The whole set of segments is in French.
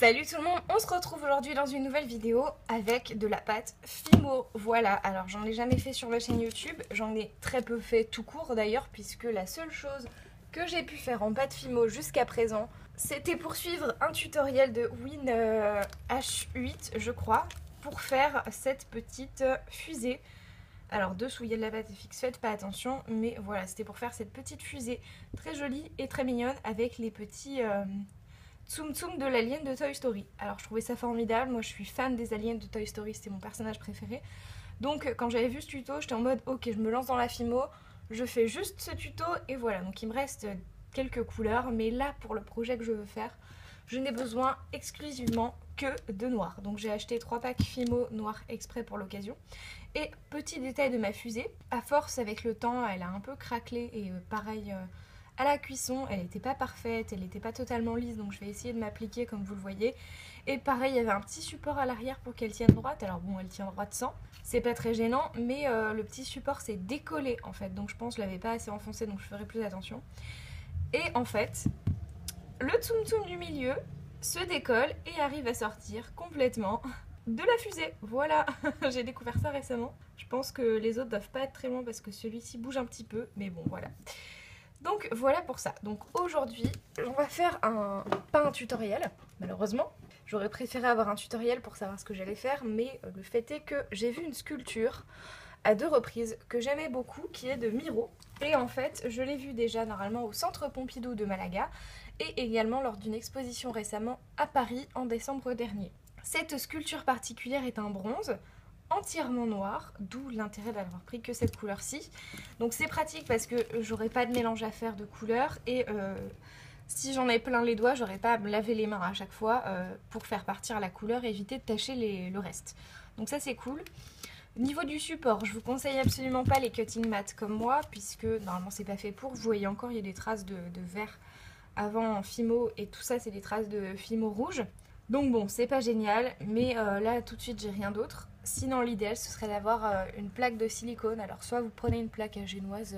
Salut tout le monde, on se retrouve aujourd'hui dans une nouvelle vidéo avec de la pâte Fimo. Voilà, alors j'en ai jamais fait sur ma chaîne YouTube, j'en ai très peu fait tout court d'ailleurs, puisque la seule chose que j'ai pu faire en pâte Fimo jusqu'à présent, c'était poursuivre un tutoriel de Win H8 je crois, pour faire cette petite fusée. Alors dessous il y a de la pâte fixe, faites pas attention, mais voilà, c'était pour faire cette petite fusée très jolie et très mignonne avec les petits Tsum Tsum de l'alien de Toy Story. Alors je trouvais ça formidable, moi je suis fan des aliens de Toy Story, c'était mon personnage préféré. Donc quand j'avais vu ce tuto, j'étais en mode ok, je me lance dans la Fimo, je fais juste ce tuto et voilà. Donc il me reste quelques couleurs, mais là pour le projet que je veux faire, je n'ai besoin exclusivement que de noir. Donc j'ai acheté 3 packs Fimo noir exprès pour l'occasion. Et petit détail de ma fusée, à force avec le temps, elle a un peu craquelé et pareil... à la cuisson, elle n'était pas parfaite, elle n'était pas totalement lisse, donc je vais essayer de m'appliquer comme vous le voyez. Et pareil, il y avait un petit support à l'arrière pour qu'elle tienne droite. Alors bon, elle tient droite sans, c'est pas très gênant, mais le petit support s'est décollé en fait. Donc je pense que je l'avais pas assez enfoncé, donc je ferai plus attention. Et en fait, le Tsum Tsum du milieu se décolle et arrive à sortir complètement de la fusée. Voilà, j'ai découvert ça récemment. Je pense que les autres doivent pas être très loin parce que celui-ci bouge un petit peu, mais bon voilà. Donc voilà pour ça. Donc aujourd'hui, on va faire pas un tutoriel, malheureusement. J'aurais préféré avoir un tutoriel pour savoir ce que j'allais faire, mais le fait est que j'ai vu une sculpture à 2 reprises que j'aimais beaucoup, qui est de Miro. Et en fait, je l'ai vue déjà normalement au Centre Pompidou de Malaga et également lors d'une exposition récemment à Paris en décembre dernier. Cette sculpture particulière est un bronze entièrement noir, d'où l'intérêt d'avoir pris que cette couleur-ci. Donc c'est pratique parce que j'aurai pas de mélange à faire de couleurs et si j'en ai plein les doigts, j'aurai pas à me laver les mains à chaque fois pour faire partir la couleur et éviter de tacher le reste. Donc ça c'est cool. Niveau du support, je vous conseille absolument pas les cutting mats comme moi, puisque normalement c'est pas fait pour. Vous voyez encore, il y a des traces de verre avant en Fimo et tout ça c'est des traces de Fimo rouge. Donc bon, c'est pas génial, mais là tout de suite j'ai rien d'autre. Sinon l'idéal ce serait d'avoir une plaque de silicone. Alors soit vous prenez une plaque génoise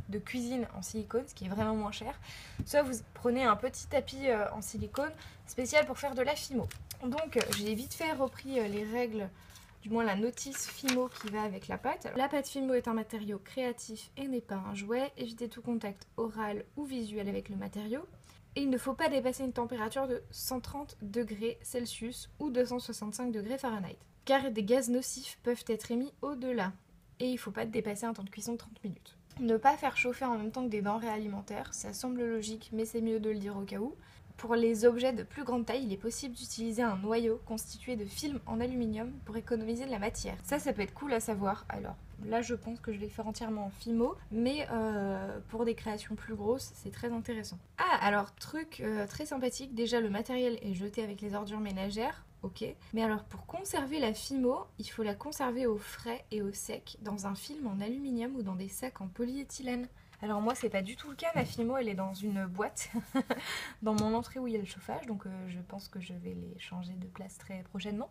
de cuisine en silicone, ce qui est vraiment moins cher, soit vous prenez un petit tapis en silicone spécial pour faire de la Fimo. Donc j'ai vite fait repris les règles, du moins la notice Fimo qui va avec la pâte. La pâte Fimo est un matériau créatif et n'est pas un jouet. Évitez tout contact oral ou visuel avec le matériau. Et il ne faut pas dépasser une température de 130 degrés Celsius ou 265 degrés Fahrenheit, car des gaz nocifs peuvent être émis au-delà. Et il ne faut pas dépasser un temps de cuisson de 30 minutes. Ne pas faire chauffer en même temps que des denrées alimentaires, ça semble logique, mais c'est mieux de le dire au cas où. Pour les objets de plus grande taille, il est possible d'utiliser un noyau constitué de film en aluminium pour économiser de la matière. Ça peut être cool à savoir. Alors là, je pense que je vais le faire entièrement en Fimo, mais pour des créations plus grosses, c'est très intéressant. Ah, alors truc très sympathique, déjà le matériel est jeté avec les ordures ménagères. Ok, mais alors pour conserver la Fimo, il faut la conserver au frais et au sec dans un film en aluminium ou dans des sacs en polyéthylène. Alors moi c'est pas du tout le cas, ma Fimo elle est dans une boîte dans mon entrée où il y a le chauffage, donc je pense que je vais les changer de place très prochainement.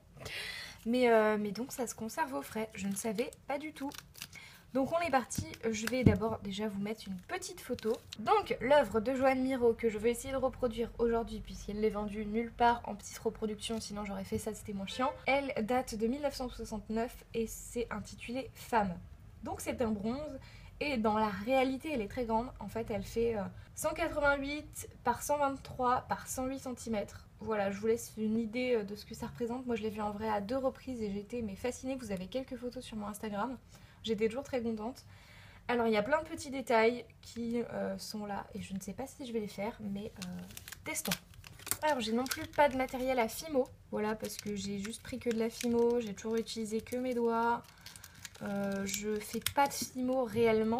Mais donc ça se conserve au frais, je ne savais pas du tout. Donc on est parti, je vais d'abord déjà vous mettre une petite photo. Donc l'œuvre de Joan Miro que je vais essayer de reproduire aujourd'hui puisqu'elle n'est vendue nulle part en petite reproduction, sinon j'aurais fait ça, c'était moins chiant. Elle date de 1969 et c'est intitulé Femme. Donc c'est un bronze et dans la réalité elle est très grande. En fait elle fait 188 par 123 par 108 cm. Voilà, je vous laisse une idée de ce que ça représente. Moi je l'ai vu en vrai à 2 reprises et j'étais fascinée. Vous avez quelques photos sur mon Instagram. J'étais toujours très contente. Alors il y a plein de petits détails qui sont là et je ne sais pas si je vais les faire, mais testons. Alors j'ai non plus pas de matériel à Fimo, voilà, parce que j'ai juste pris que de la Fimo, j'ai toujours utilisé que mes doigts. Je fais pas de Fimo réellement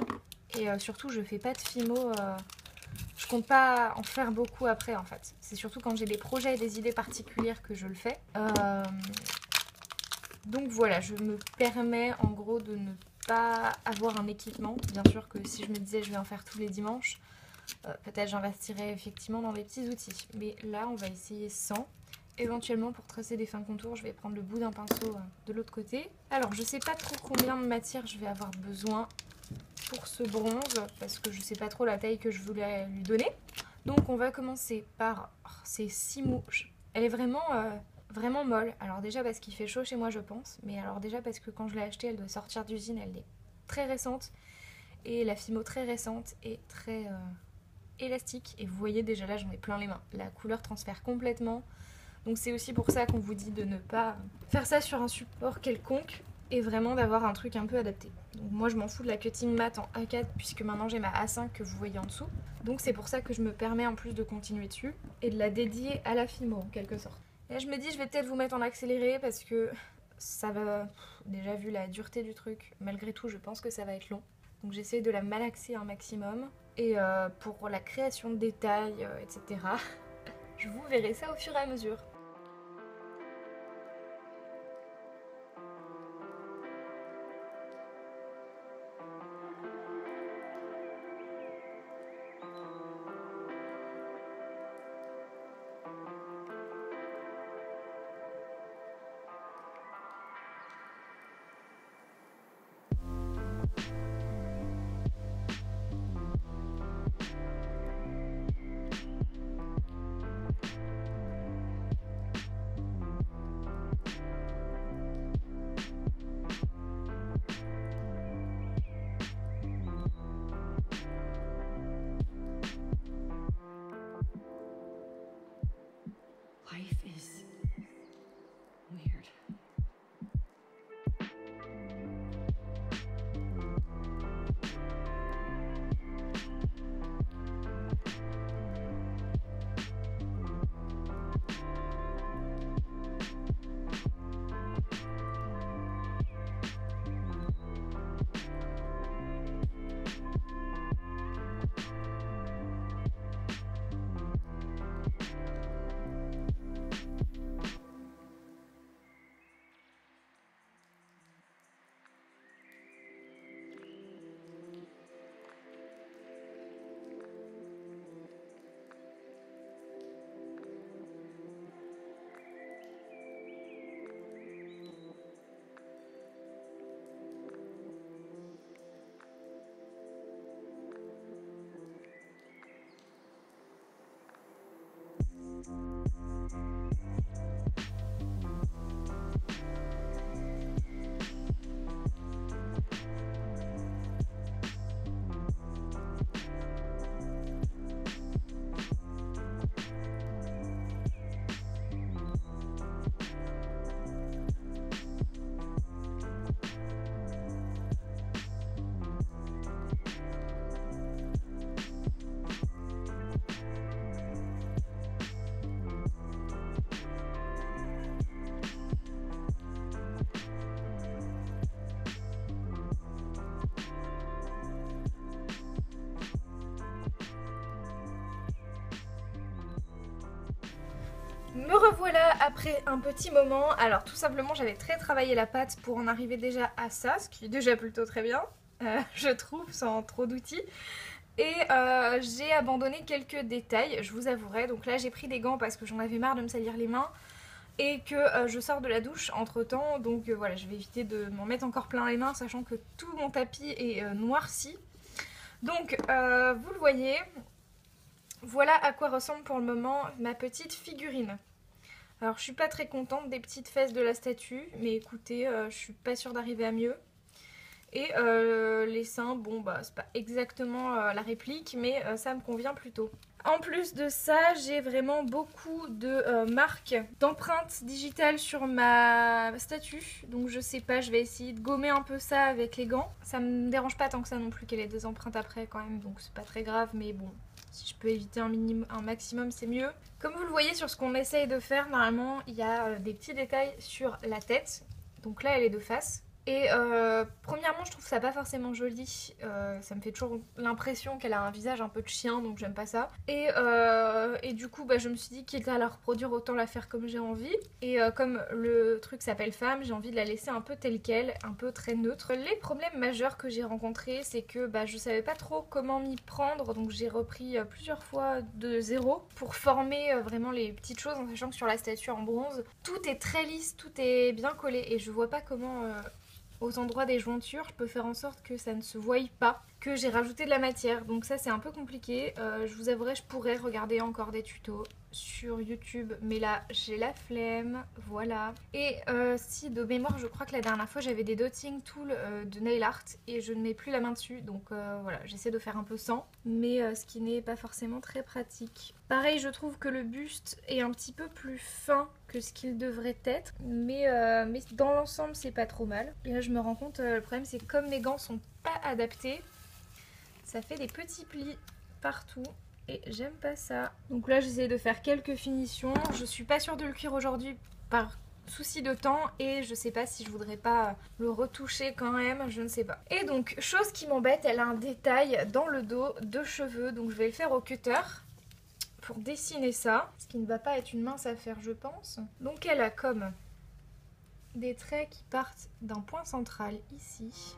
et surtout je fais pas de Fimo, je compte pas en faire beaucoup après en fait. C'est surtout quand j'ai des projets et des idées particulières que je le fais. Donc voilà, je me permets en gros de ne pas avoir un équipement. Bien sûr que si je me disais je vais en faire tous les dimanches, peut-être j'investirais effectivement dans des petits outils. Mais là on va essayer sans. Éventuellement pour tracer des fins contours, je vais prendre le bout d'un pinceau de l'autre côté. Alors je sais pas trop combien de matière je vais avoir besoin pour ce bronze, parce que je sais pas trop la taille que je voulais lui donner. Donc on va commencer par ces 6 mots. Elle est vraiment molle. Alors déjà parce qu'il fait chaud chez moi je pense, mais alors déjà parce que quand je l'ai achetée elle doit sortir d'usine, elle est très récente. Et la Fimo très récente et très élastique. Et vous voyez déjà là j'en ai plein les mains. La couleur transfère complètement. Donc c'est aussi pour ça qu'on vous dit de ne pas faire ça sur un support quelconque et vraiment d'avoir un truc un peu adapté. Donc moi je m'en fous de la cutting mat en A4 puisque maintenant j'ai ma A5 que vous voyez en dessous. Donc c'est pour ça que je me permets en plus de continuer dessus et de la dédier à la Fimo en quelque sorte. Et là je me dis je vais peut-être vous mettre en accéléré parce que ça va... Déjà vu la dureté du truc, malgré tout je pense que ça va être long. Donc j'essaie de la malaxer un maximum. Et pour la création de détails, etc., je vous verrai ça au fur et à mesure. Life is weird. Me revoilà après un petit moment. Alors tout simplement j'avais très travaillé la pâte pour en arriver déjà à ça, ce qui est déjà plutôt très bien, je trouve, sans trop d'outils. Et j'ai abandonné quelques détails, je vous avouerai. Donc là j'ai pris des gants parce que j'en avais marre de me salir les mains et que je sors de la douche entre temps. Donc voilà, je vais éviter de m'en mettre encore plein les mains sachant que tout mon tapis est noirci. Donc vous le voyez, voilà à quoi ressemble pour le moment ma petite figurine. Alors je suis pas très contente des petites fesses de la statue, mais écoutez, je suis pas sûre d'arriver à mieux. Et les seins, bon bah c'est pas exactement la réplique, mais ça me convient plutôt. En plus de ça, j'ai vraiment beaucoup de marques d'empreintes digitales sur ma statue. Donc je sais pas, je vais essayer de gommer un peu ça avec les gants. Ça me dérange pas tant que ça non plus qu'elle ait des empreintes après quand même, donc c'est pas très grave, mais bon, si je peux éviter un maximum c'est mieux. Comme vous le voyez sur ce qu'on essaye de faire, normalement il y a des petits détails sur la tête. Donc là elle est de face. Et premièrement je trouve ça pas forcément joli, ça me fait toujours l'impression qu'elle a un visage un peu de chien, donc j'aime pas ça. Et du coup bah, je me suis dit quitte à la reproduire autant la faire comme j'ai envie. Et comme le truc s'appelle femme, j'ai envie de la laisser un peu telle qu'elle, un peu très neutre. Les problèmes majeurs que j'ai rencontrés c'est que bah, je savais pas trop comment m'y prendre, donc j'ai repris plusieurs fois de zéro pour former vraiment les petites choses, en sachant que sur la statue en bronze tout est très lisse, tout est bien collé et je vois pas comment aux endroits des jointures, je peux faire en sorte que ça ne se voie pas, que j'ai rajouté de la matière. Donc ça c'est un peu compliqué. Je vous avouerai, je pourrais regarder encore des tutos sur YouTube, mais là j'ai la flemme, voilà. Et si de mémoire, je crois que la dernière fois j'avais des dotting tools de nail art et je ne mets plus la main dessus, donc voilà, j'essaie de faire un peu sans, mais ce qui n'est pas forcément très pratique. Pareil, je trouve que le buste est un petit peu plus fin que ce qu'il devrait être, mais dans l'ensemble c'est pas trop mal. Et là je me rends compte, le problème c'est que comme mes gants sont pas adaptés, ça fait des petits plis partout. Et j'aime pas ça. Donc là j'essaie de faire quelques finitions. Je suis pas sûre de le cuire aujourd'hui par souci de temps. Et je sais pas si je voudrais pas le retoucher quand même. Je ne sais pas. Et donc chose qui m'embête, elle a un détail dans le dos de cheveux. Donc je vais le faire au cutter pour dessiner ça. Ce qui ne va pas être une mince affaire je pense. Donc elle a comme des traits qui partent d'un point central ici.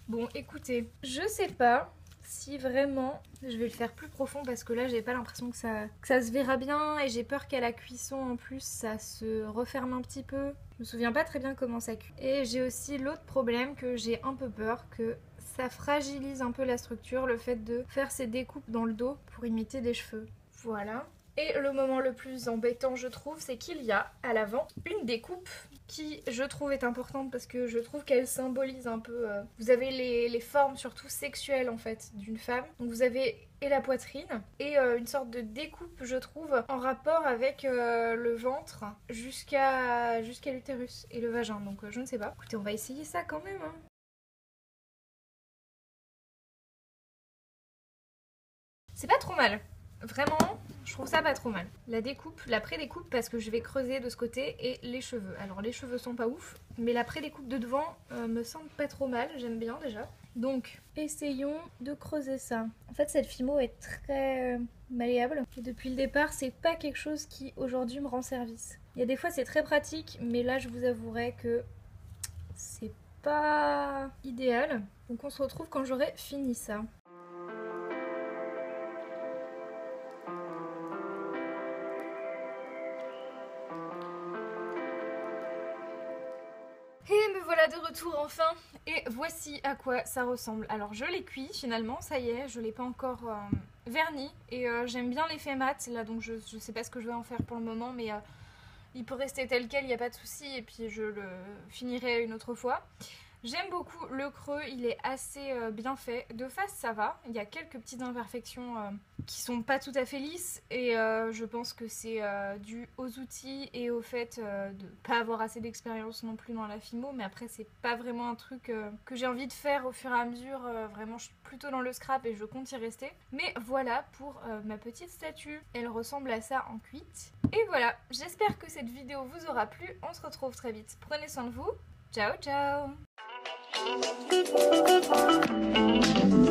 Bon écoutez, je sais pas si vraiment je vais le faire plus profond parce que là j'ai pas l'impression que ça se verra bien et j'ai peur qu'à la cuisson en plus ça se referme un petit peu. Je me souviens pas très bien comment ça cuit. Et j'ai aussi l'autre problème que j'ai un peu peur que ça fragilise un peu la structure, le fait de faire ces découpes dans le dos pour imiter des cheveux. Voilà. Et le moment le plus embêtant je trouve, c'est qu'il y a à l'avant une découpe qui je trouve est importante parce que je trouve qu'elle symbolise un peu... Vous avez les formes surtout sexuelles en fait d'une femme. Donc vous avez et la poitrine et une sorte de découpe je trouve en rapport avec le ventre jusqu'à l'utérus et le vagin. Donc je ne sais pas. Écoutez, on va essayer ça quand même hein. C'est pas trop mal. Vraiment, je trouve ça pas trop mal. La découpe, la pré-découpe parce que je vais creuser de ce côté et les cheveux. Alors les cheveux sont pas ouf, mais la pré-découpe de devant me semble pas trop mal, j'aime bien déjà. Donc essayons de creuser ça. En fait cette Fimo est très malléable. Et depuis le départ c'est pas quelque chose qui aujourd'hui me rend service. Il y a des fois c'est très pratique, mais là je vous avouerai que c'est pas idéal. Donc on se retrouve quand j'aurai fini ça. Et me voilà de retour enfin et voici à quoi ça ressemble. Alors je l'ai cuit finalement, ça y est, je l'ai pas encore verni et j'aime bien l'effet mat là donc je sais pas ce que je vais en faire pour le moment mais il peut rester tel quel, il n'y a pas de souci et puis je le finirai une autre fois. J'aime beaucoup le creux, il est assez bien fait. De face ça va, il y a quelques petites imperfections qui sont pas tout à fait lisses et je pense que c'est dû aux outils et au fait de pas avoir assez d'expérience non plus dans la Fimo, mais après c'est pas vraiment un truc que j'ai envie de faire au fur et à mesure, vraiment je suis plutôt dans le scrap et je compte y rester. Mais voilà pour ma petite statue, elle ressemble à ça en cuite. Et voilà, j'espère que cette vidéo vous aura plu, on se retrouve très vite, prenez soin de vous, ciao ciao. Thank you.